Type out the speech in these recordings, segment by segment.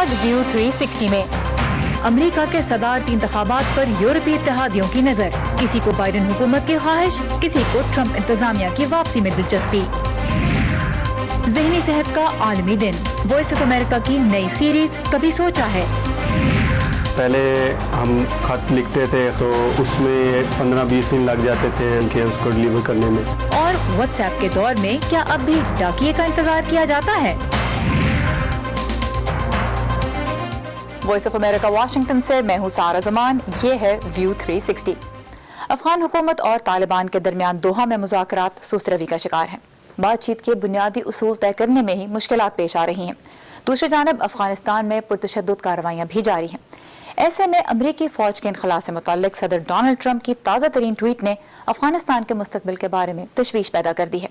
آج ویو 360 میں امریکہ کے صدارتی انتخابات پر یورپی اتحادیوں کی نظر، کسی کو بائیڈن حکومت کی خواہش، کسی کو ٹرمپ انتظامیہ کی واپسی میں دلچسپی۔ ذہنی صحت کا عالمی دن، وائس آف امریکہ کی نئی سیریز کبھی سوچا ہے؟ پہلے ہم خط لکھتے تھے تو اس میں 15-20 دن لگ جاتے تھے کہ اس کو ڈلیور کرنے میں، اور واٹس ایپ کے دور میں کیا اب بھی ڈاکیے کا انتظار کیا جاتا ہے؟ وائس آف امریکہ واشنگٹن سے میں ہوں سارہ زمان، یہ ہے ویو 360۔ افغان حکومت اور طالبان کے درمیان دوحہ میں مذاکرات سست روی کا شکار ہیں۔ بات چیت کے بنیادی اصول طے کرنے میں ہی مشکلات پیش آ رہی ہیں۔ دوسری جانب افغانستان میں پرتشدد کارروائیاں بھی جاری ہیں۔ ایسے میں امریکی فوج کے انخلاء سے متعلق صدر ڈونلڈ ٹرمپ کی تازہ ترین ٹویٹ نے افغانستان کے مستقبل کے بارے میں تشویش پیدا کر دی ہے۔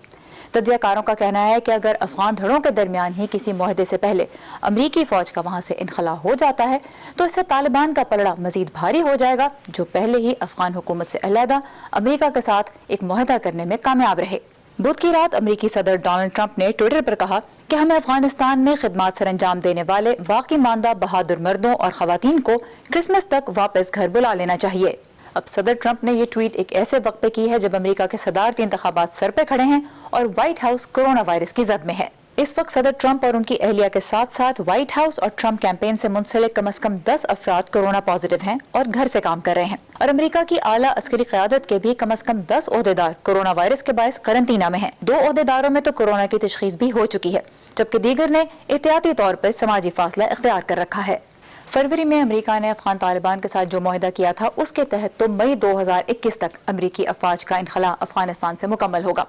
تجزیہ کاروں کا کہنا ہے کہ اگر افغان دھڑوں کے درمیان ہی کسی معاہدے سے پہلے امریکی فوج کا وہاں سے انخلاء ہو جاتا ہے تو اس سے طالبان کا پلڑا مزید بھاری ہو جائے گا، جو پہلے ہی افغان حکومت سے علیحدہ امریکہ کے ساتھ ایک معاہدہ کرنے میں کامیاب رہے۔ بدھ کی رات امریکی صدر ڈونلڈ ٹرمپ نے ٹویٹر پر کہا کہ ہمیں افغانستان میں خدمات سر انجام دینے والے باقی ماندہ بہادر مردوں اور خواتین کو کرسمس تک واپس گھر بلا لینا چاہیے۔ اب صدر ٹرمپ نے یہ ٹویٹ ایک ایسے وقت پہ کی ہے جب امریکہ کے صدارتی انتخابات سر پہ کھڑے ہیں اور وائٹ ہاؤس کورونا وائرس کی زد میں ہے۔ اس وقت صدر ٹرمپ اور ان کی اہلیہ کے ساتھ ساتھ وائٹ ہاؤس اور ٹرمپ کیمپین سے منسلک کم از کم 10 افراد کورونا پازیٹو ہیں اور گھر سے کام کر رہے ہیں، اور امریکہ کی اعلیٰ عسکری قیادت کے بھی کم از کم 10 عہدیدار کورونا وائرس کے باعث قرنطینہ میں ہیں۔ 2 عہدیداروں میں تو کورونا کی تشخیص بھی ہو چکی ہے، جبکہ دیگر نے احتیاطی طور پر سماجی فاصلہ اختیار کر رکھا ہے۔ فروری میں امریکہ نے افغان طالبان کے ساتھ جو معاہدہ کیا تھا اس کے تحت تو مئی 2021 تک امریکی افواج کا انخلاء افغانستان سے مکمل ہوگا،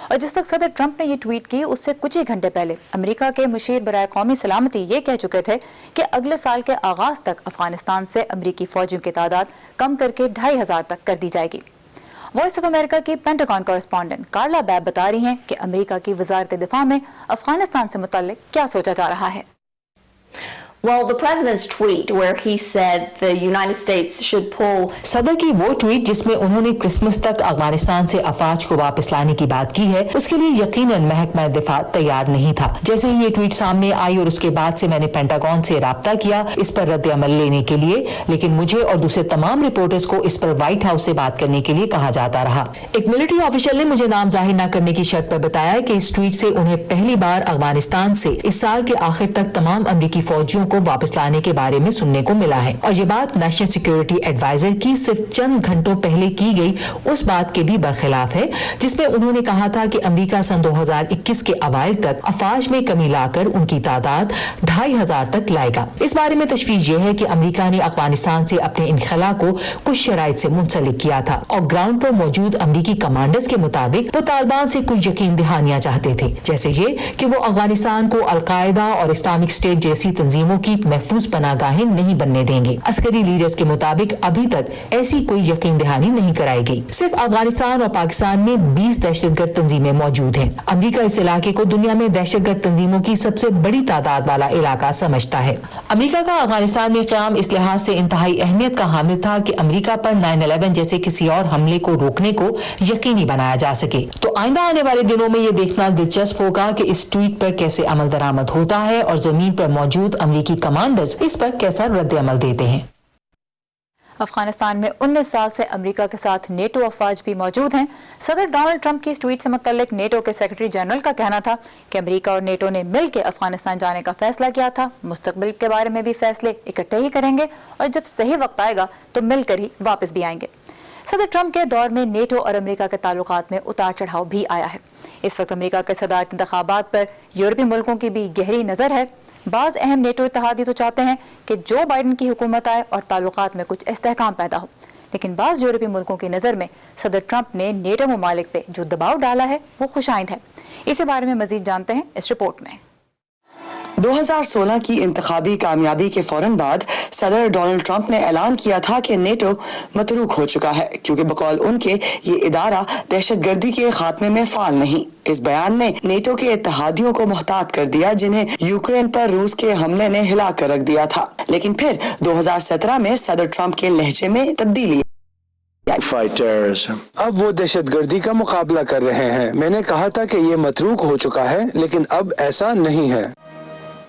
اور جس وقت صدر ٹرمپ نے یہ ٹویٹ کی اس سے کچھ ہی گھنٹے پہلے امریکہ کے مشیر برائے قومی سلامتی یہ کہہ چکے تھے کہ اگلے سال کے آغاز تک افغانستان سے امریکی فوجیوں کی تعداد کم کر کے 2500 تک کر دی جائے گی۔ وائس آف امریکہ کی پینٹاگون کورسپونڈنٹ کارلا بیب بتا رہی ہیں کہ امریکہ کی وزارت دفاع میں افغانستان سے متعلق کیا سوچا جا رہا ہے۔ Well, the president's tweet where he said the United States should pull صدر کی وہ ٹویٹ جس میں انہوں نے کرسمس تک افغانستان سے افواج کو واپس لانے کی بات کی ہے، اس کے لیے یقیناً محکمہ دفاع تیار نہیں تھا۔ جیسے ہی یہ ٹویٹ سامنے آئی اور اس کے بعد سے میں نے پینٹاگون سے رابطہ کیا اس پر رد عمل لینے کے لیے، لیکن مجھے اور دوسرے تمام رپورٹرز کو اس پر وائٹ ہاؤس سے بات کرنے کے لیے کہا جاتا رہا۔ ایک ملٹری آفیشل نے مجھے نام ظاہر نہ کرنے کی شرط پر بتایا کہ اس ٹویٹ سے انہیں پہلی بار افغانستان سے اس سال کے آخر تک تمام امریکی فوجیوں کو واپس لانے کے بارے میں سننے کو ملا ہے، اور یہ بات نیشنل سیکیورٹی ایڈوائزر کی صرف چند گھنٹوں پہلے کی گئی اس بات کے بھی برخلاف ہے جس میں انہوں نے کہا تھا کہ امریکہ سن 2021 کے اوائل تک افواج میں کمی لا کر ان کی تعداد 2500 تک لائے گا۔ اس بارے میں تشویش یہ ہے کہ امریکہ نے افغانستان سے اپنے انخلاء کو کچھ شرائط سے منسلک کیا تھا، اور گراؤنڈ پر موجود امریکی کمانڈرز کے مطابق وہ طالبان سے کچھ یقین دہانیاں چاہتے تھے، جیسے یہ کہ وہ افغانستان کو القاعدہ اور اسلامک اسٹیٹ جیسی تنظیموں کی محفوظ پناہ گاہیں نہیں بننے دیں گے۔ عسکری لیڈرز کے مطابق ابھی تک ایسی کوئی یقین دہانی نہیں کرائی گئی۔ صرف افغانستان اور پاکستان میں 20 دہشت گرد تنظیمیں موجود ہیں۔ امریکہ اس علاقے کو دنیا میں دہشت گرد تنظیموں کی سب سے بڑی تعداد والا علاقہ سمجھتا ہے۔ امریکہ کا افغانستان میں قیام اس لحاظ سے انتہائی اہمیت کا حامل تھا کہ امریکہ پر 9/11 جیسے کسی اور حملے کو روکنے کو یقینی بنایا جا سکے۔ تو آئندہ آنے والے دنوں میں یہ دیکھنا دلچسپ ہوگا کہ اس ٹویٹ پر کیسے عمل درآمد ہوتا ہے اور زمین پر موجود امریکی کمانڈرز اس پر کیسا رد عمل دیتے ہیں۔ افغانستان میں 19 سال سے امریکہ کے ساتھ نیٹو افواج بھی موجود ہیں۔ صدر ڈونلڈ ٹرمپ کی اس ٹویٹ سے متعلق نیٹو کے سیکرٹری جنرل کا کہنا تھا کہ امریکہ اور نیٹو نے مل کے افغانستان جانے کا فیصلہ کیا تھا، مستقبل کے بارے میں بھی فیصلے اکٹھے ہی کریں گے اور جب صحیح وقت آئے گا تو مل کر ہی واپس بھی آئیں گے۔ صدر ٹرمپ کے دور میں نیٹو اور امریکہ کے تعلقات میں اتار چڑھاؤ بھی آیا ہے۔ اس وقت امریکہ کے صدارتی انتخابات پر یورپی ملکوں کی بھی گہری نظر ہے۔ بعض اہم نیٹو اتحادی تو چاہتے ہیں کہ جو بائیڈن کی حکومت آئے اور تعلقات میں کچھ استحکام پیدا ہو، لیکن بعض یورپی ملکوں کی نظر میں صدر ٹرمپ نے نیٹو ممالک پہ جو دباؤ ڈالا ہے وہ خوش آئند ہے۔ اسی بارے میں مزید جانتے ہیں اس رپورٹ میں۔ 2016 کی انتخابی کامیابی کے فوراً بعد صدر ڈونلڈ ٹرمپ نے اعلان کیا تھا کہ نیٹو متروک ہو چکا ہے، کیونکہ بقول ان کے یہ ادارہ دہشت گردی کے خاتمے میں فعال نہیں۔ اس بیان نے نیٹو کے اتحادیوں کو محتاط کر دیا جنہیں یوکرین پر روس کے حملے نے ہلا کر رکھ دیا تھا، لیکن پھر 2017 میں صدر ٹرمپ کے لہجے میں تبدیلی۔ اب وہ دہشت گردی کا مقابلہ کر رہے ہیں۔ میں نے کہا تھا کہ یہ متروک ہو چکا ہے، لیکن اب ایسا نہیں ہے۔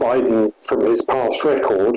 Biden, from his past record,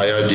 IRD,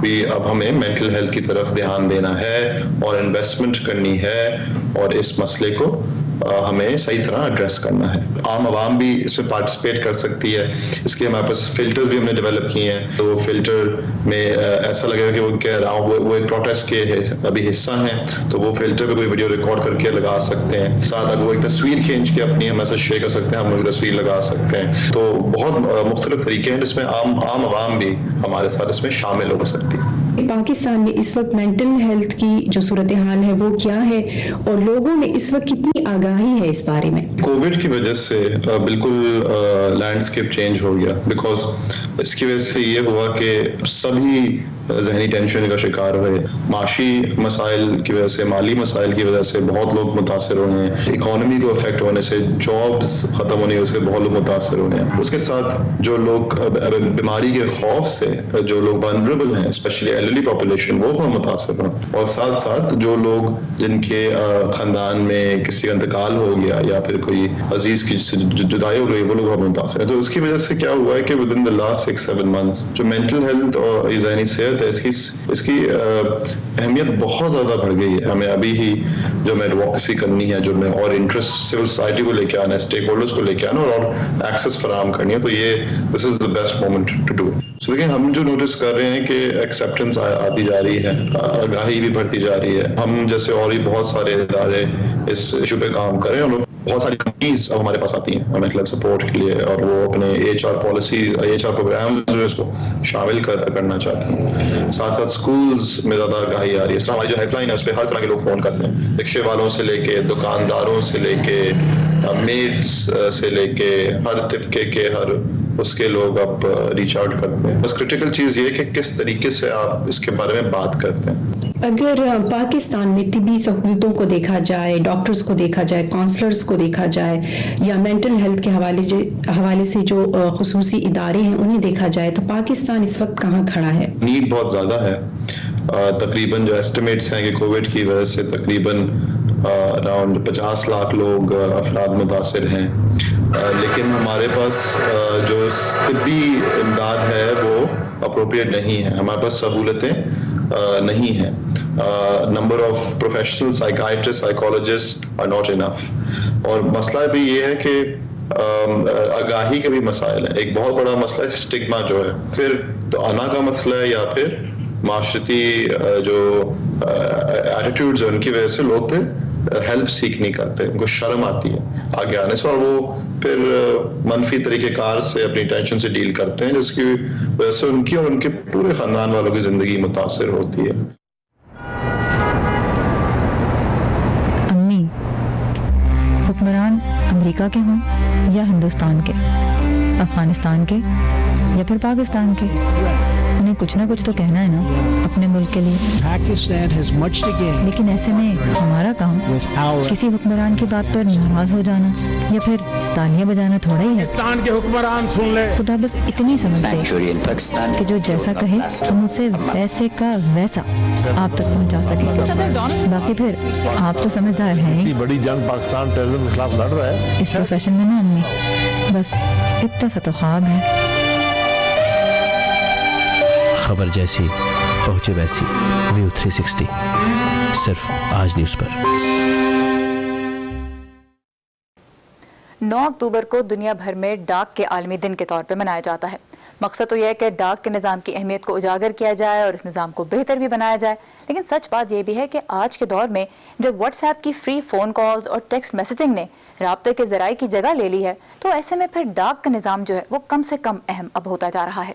بھی اب ہمیں مینٹل ہیلتھ کی طرف دھیان دینا ہے اور انویسٹمنٹ کرنی ہے اور اس مسئلے کو ہمیں صحیح طرح ایڈریس کرنا ہے. عام عوام بھی اس میں پارٹیسپیٹ کر سکتی ہے. اس کے ہمارے پاس فلٹرز بھی ہم نے ڈیولپ کیے ہیں. تو فلٹر میں ایسا لگے گا کہ وہ کہہ رہا ہوں وہ ایک پروٹیسٹ کے ابھی حصہ ہیں, تو وہ فلٹر پہ کوئی ویڈیو ریکارڈ کر کے لگا سکتے ہیں. ساتھ اگر وہ ایک تصویر کھینچ کے اپنی ہم ایسا شیئر کر سکتے ہیں, ہم لوگ تصویر لگا سکتے ہیں. تو بہت مختلف طریقے ہیں جس میں عام عوام بھی ہمارے ساتھ اس میں شامل ہو سکتی ہے. پاکستان میں اس وقت مینٹل ہیلتھ کی جو صورتحال ہے وہ کیا ہے اور لوگوں میں اس وقت کتنی آگاہی ہے اس بارے میں؟ کووڈ کی وجہ سے بالکل لینڈسکیپ چینج ہو گیا, بیکاز اس کی وجہ سے یہ ہوا کہ سبھی ذہنی ٹینشن کا شکار ہوئے. معاشی مسائل کی وجہ سے, مالی مسائل کی وجہ سے بہت لوگ متاثر ہوئے ہیں. اکانومی کو افیکٹ ہونے سے, جابز ختم ہونے سے بہت لوگ متاثر ہوئے ہیں. اس کے ساتھ جو لوگ بیماری کے خوف سے جو لوگ ونربل ہیں, اسپیشلی ایلڈرلی پاپولیشن, وہ بہت متاثر ہیں. اور ساتھ ساتھ جو لوگ جن کے خاندان میں کسی کا انتقال ہو گیا یا پھر کوئی عزیز کی جدائی ہو گئی, وہ لوگ بہت متاثر ہیں. تو اس کی وجہ سے کیا ہوا ہے کہ with in the last 6-7 months جو مینٹل ہیلتھ اور ذہنی صحت ہے, اس کی اہمیت بہت زیادہ بڑھ گئی ہے. ہمیں ابھی ہی جو میں ایڈووکیسی کرنی ہے, جو میں اور انٹرسٹ سول سوسائٹی کو لے کے آنا ہے, اسٹیک ہولڈرز کو لے کے آنا اور ایکسیس فراہم کرنی ہے, تو یہ this is the best moment to do. So دیکھیں, ہم جو نوٹس کر رہے ہیں کہ ایکسیپٹنس آتی جا رہی ہے, آگاہی بھی بڑھتی جا رہی ہے. ہم جیسے اور بھی بہت سارے ادارے اس ایشو پہ کام کر رہے ہیں, اور بہت ساری کمپنیز اب ہمارے پاس آتی ہیں مینٹل ہیلتھ سپورٹ کے لیے, اور وہ اپنے HR پالیسی, HR پروگرام جو ہے اس کو شامل کرنا چاہتے ہیں. ساتھ ساتھ اسکولز میں زیادہ آگاہی آ رہی ہے. اس طرح ہماری جو ہیلپ لائن ہے اس پہ ہر طرح کے لوگ فون کرتے ہیں, رکشے والوں سے لے کے دکانداروں سے لے کے میڈس سے لے کے ہر طبقے کے ہر اس کے لوگ اب ریچ آؤٹ کرتے ہیں. بس کریٹیکل چیز یہ کہ کس طریقے سے آپ اس کے بارے میں بات کرتے ہیں. اگر پاکستان میں طبی سہولتوں کو دیکھا جائے, ڈاکٹرز کو دیکھا جائے, کاؤنسلرز کو دیکھا جائے, یا مینٹل ہیلتھ کے حوالے سے جو خصوصی ادارے ہیں انہیں دیکھا جائے, تو پاکستان اس وقت کہاں کھڑا ہے؟ نیڈ بہت زیادہ ہے. تقریباً جو ایسٹیمیٹس ہیں کہ کووڈ کی وجہ سے تقریباً اراؤنڈ 50 لاکھ لوگ افراد متاثر ہیں, لیکن ہمارے پاس جو طبی امداد ہے وہ اپروپریٹ نہیں ہے. ہمارے پاس سہولتیں نہیں ہیں. Number of professional psychiatrist, psychologist are not enough. اور مسئلہ بھی یہ ہے کہ آگاہی کے بھی مسائل ہیں. ایک بہت بڑا مسئلہ ہے اسٹگما جو ہے, پھر تو آنا کا مسئلہ ہے, یا پھر معاشرتی جو ایٹیٹیوڈز ہیں ان کی وجہ سے لوگ پھر ہیلپ سیکھ نہیں کرتے, ان کو شرم آتی ہے آگے آنے سے, اور وہ پھر منفی طریقہ کار سے اپنی ٹینشن سے ڈیل کرتے ہیں, جس کی وجہ سے ان کی اور ان کے پورے خاندان والوں کی زندگی متاثر ہوتی ہے. امی, حکمران امریکہ کے ہوں یا ہندوستان کے, افغانستان کے یا پھر پاکستان کے, انہیں کچھ نہ کچھ تو کہنا ہے نا اپنے ملک کے لیے. لیکن ایسے میں ہمارا کام کسی حکمران کی بات پر ناراض ہو جانا یا پھر تالیاں بجانا تھوڑا ہی ہے. خدا بس اتنی سمجھ دے کہ جو جیسا کہے تم اسے ویسے کا ویسا آپ تک پہنچا سکے. باقی پھر آپ تو سمجھدار ہیں, بڑی جنگ پاکستان ٹیررزم کے خلاف لڑ رہا ہے اس پروفیشن میں نا امی, بس اتنا سا تو خواب ہے. خبر جیسی پہنچے ویسی, ویو 360 صرف آج نیوز پر. 9 اکتوبر کو دنیا بھر میں ڈاک کے عالمی دن کے طور پہ منایا جاتا ہے. مقصد تو یہ ہے کہ ڈاک کے نظام کی اہمیت کو اجاگر کیا جائے اور اس نظام کو بہتر بھی بنایا جائے. لیکن سچ بات یہ بھی ہے کہ آج کے دور میں جب واٹس ایپ کی فری فون کالز اور ٹیکسٹ میسیجنگ نے رابطے کے ذرائع کی جگہ لے لی ہے, تو ایسے میں پھر ڈاک کا نظام جو ہے وہ کم سے کم اہم اب ہوتا جا رہا ہے.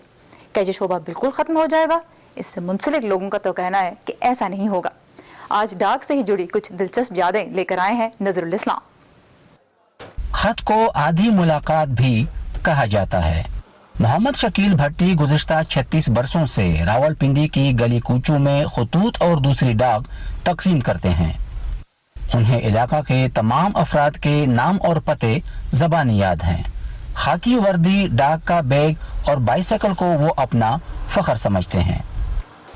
کیا یہ شعبہ بالکل ختم ہو جائے گا؟ اس سے منسلک لوگوں کا تو کہنا ہے کہ ایسا نہیں ہوگا. آج ڈاک سے ہی جڑی کچھ دلچسپ یادیں لے کر آئے ہیں نظر الاسلام. خط کو آدھی ملاقات بھی کہا جاتا ہے. محمد شکیل بھٹی گزشتہ 36 برسوں سے راولپنڈی کی گلی کوچوں میں خطوط اور دوسری ڈاک تقسیم کرتے ہیں. انہیں علاقہ کے تمام افراد کے نام اور پتے زبانی یاد ہیں. خاکی وردی, ڈاک کا بیگ اور بائیسیکل کو وہ اپنا فخر سمجھتے ہیں.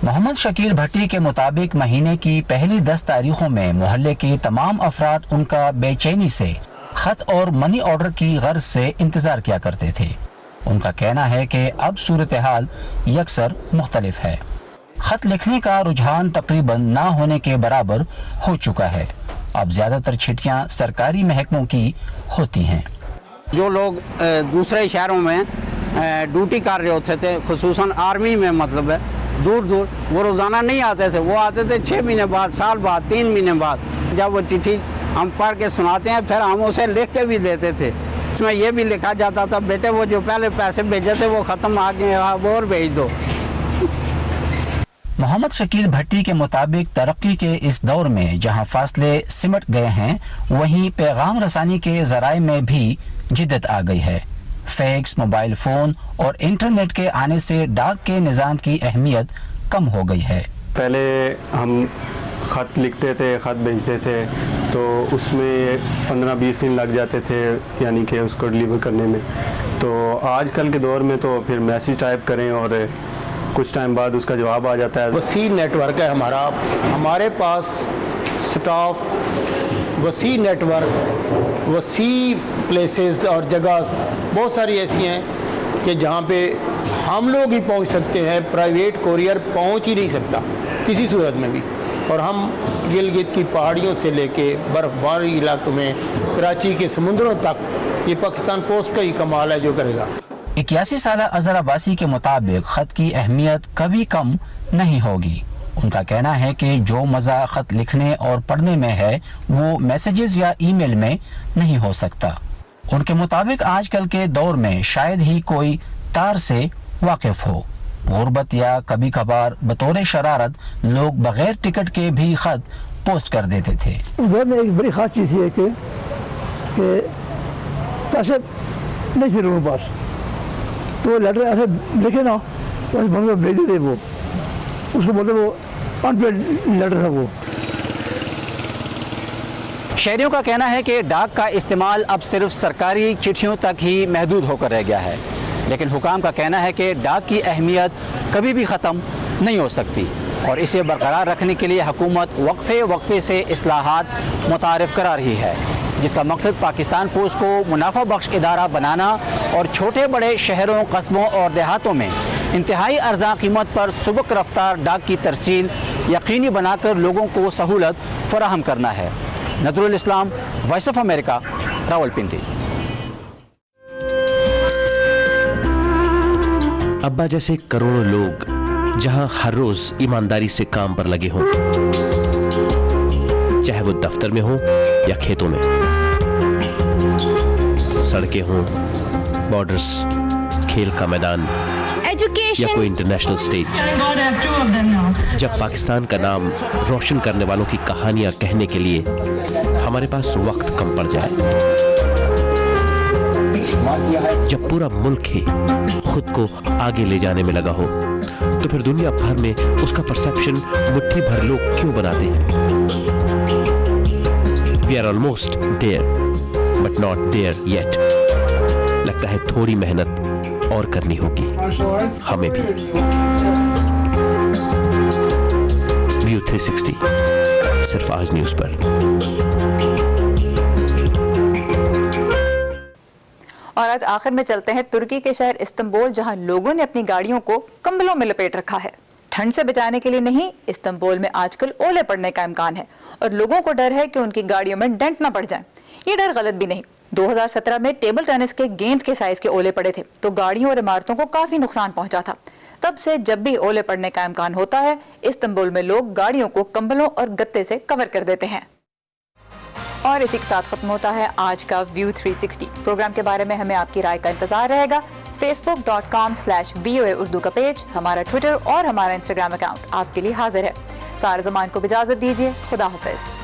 محمد شکیل بھٹی کے مطابق مہینے کی پہلی 10 تاریخوں میں محلے کے تمام افراد ان کا بے چینی سے خط اور منی آرڈر کی غرض سے انتظار کیا کرتے تھے. ان کا کہنا ہے کہ اب صورتحال یکسر مختلف ہے. خط لکھنے کا رجحان تقریباً نہ ہونے کے برابر ہو چکا ہے. اب زیادہ تر چٹھیاں سرکاری محکموں کی ہوتی ہیں. جو لوگ دوسرے شہروں میں ڈیوٹی کر رہے ہوتے تھے, خصوصاً آرمی میں مطلب ہے, دور دور, وہ روزانہ نہیں آتے تھے, وہ آتے تھے 6 مہینے بعد, سال بعد, 3 مہینے بعد. جب وہ چٹھی ہم پڑھ کے سناتے ہیں پھر ہم اسے لکھ کے بھی دیتے تھے. اس میں یہ بھی لکھا جاتا تھا بیٹے وہ جو پہلے پیسے بھیجے تھے وہ ختم, آگے وہ اور بھیج دو. محمد شکیل بھٹی کے مطابق ترقی کے اس دور میں جہاں فاصلے سمٹ گئے ہیں وہیں پیغام رسانی کے ذرائع میں بھی جدت آ گئی ہے. فیکس, موبائل فون اور انٹرنیٹ کے آنے سے ڈاک کے نظام کی اہمیت کم ہو گئی ہے. پہلے ہم خط لکھتے تھے, خط بھیجتے تھے تو اس میں 15-20 دن لگ جاتے تھے, یعنی کہ اس کو ڈلیور کرنے میں. تو آج کل کے دور میں تو پھر میسیج ٹائپ کریں اور کچھ ٹائم بعد اس کا جواب آ جاتا ہے. وسیع نیٹ ورک ہے ہمارا, ہمارے پاس سٹاف, وسیع نیٹ ورک, وسیع پلیسز اور جگہ بہت ساری ایسی ہیں کہ جہاں پہ ہم لوگ ہی پہنچ سکتے ہیں, پرائیویٹ کوریئر پہنچ ہی نہیں سکتا کسی صورت میں بھی. اور ہم گلگت کی پہاڑیوں سے لے کے برف باری علاقوں میں کراچی کے سمندروں تک یہ پاکستان پوسٹ کا ہی کمال ہے جو کرے گا. 81 سالہ اظہر عباسی کے مطابق خط کی اہمیت کبھی کم نہیں ہوگی. ان کا کہنا ہے کہ جو مزہ خط لکھنے اور پڑھنے میں ہے وہ میسیجز یا ای میل میں نہیں ہو سکتا. ان کے مطابق آج کل کے دور میں شاید ہی کوئی تار سے واقف ہو. غربت یا کبھی کبھار بطور شرارت لوگ بغیر ٹکٹ کے بھی خط پوسٹ کر دیتے تھے. ادھر میں ایک بڑی خاص چیز یہ کہ پیسے نہیں تھے لوگوں کے پاس, تو وہ لیٹر ایسے لکھے نا تو ایسے بھر بھیج دیتے, وہ اس کو بولتے وہ ان پیڈ لیٹر ہے. وہ شہریوں کا کہنا ہے کہ ڈاک کا استعمال اب صرف سرکاری چٹھیوں تک ہی محدود ہو کر رہ گیا ہے, لیکن حکام کا کہنا ہے کہ ڈاک کی اہمیت کبھی بھی ختم نہیں ہو سکتی اور اسے برقرار رکھنے کے لیے حکومت وقفے سے اصلاحات متعارف کرا رہی ہے, جس کا مقصد پاکستان پوسٹ کو منافع بخش ادارہ بنانا اور چھوٹے بڑے شہروں, قصبوں اور دیہاتوں میں انتہائی ارزاں قیمت پر سبک رفتار ڈاک کی ترسیل یقینی بنا کر لوگوں کو سہولت فراہم کرنا ہے. نظر الاسلام, وائس آف امریکہ, راولپنڈی. ابا جیسے کروڑوں لوگ جہاں ہر روز ایمانداری سے کام پر لگے ہوں, چاہے وہ دفتر میں ہوں یا کھیتوں میں, سڑکیں ہوں, بارڈرز, کھیل کا میدان یا کوئی انٹرنیشنل سٹیج. جب پاکستان کا نام روشن کرنے والوں کی کہانیاں کہنے کے لیے ہمارے پاس وقت کم پڑ جائے, جب پورا ملک ہی خود کو آگے لے جانے میں لگا ہو, تو پھر دنیا بھر میں اس کا پرسیپشن مٹھی بھر لوگ کیوں بناتے ہیں؟ We are almost there, but not there yet. لگتا ہے تھوڑی محنت اور کرنی ہوگی ہمیں بھی. ویو 360 صرف آج نیوز پر. اور آج آخر میں چلتے ہیں ترکی کے شہر استنبول, جہاں لوگوں نے اپنی گاڑیوں کو کمبلوں میں لپیٹ رکھا ہے. ٹھنڈ سے بچانے کے لیے نہیں, استنبول میں آج کل اولے پڑنے کا امکان ہے اور لوگوں کو ڈر ہے کہ ان کی گاڑیوں میں ڈنٹ نہ پڑ جائیں. یہ ڈر غلط بھی نہیں. 2017 میں ٹیبل ٹینس کے گیند کے سائز کے اولے پڑے تھے تو گاڑیوں اور عمارتوں کو کافی نقصان پہنچا تھا. تب سے جب بھی اولے پڑنے کا امکان ہوتا ہے, استنبول میں لوگ گاڑیوں کو کمبلوں اور گتے سے کور کر دیتے ہیں. اور اسی کے ساتھ ختم ہوتا ہے آج کا ویو 360. پروگرام کے بارے میں ہمیں آپ کی رائے کا انتظار رہے گا. facebook.com/VOA اردو کا پیج, ہمارا ٹویٹر اور ہمارا انسٹاگرام اکاؤنٹ آپ کے لیے حاضر ہے. سارا زمان کو اجازت دیجیے. خدا حافظ.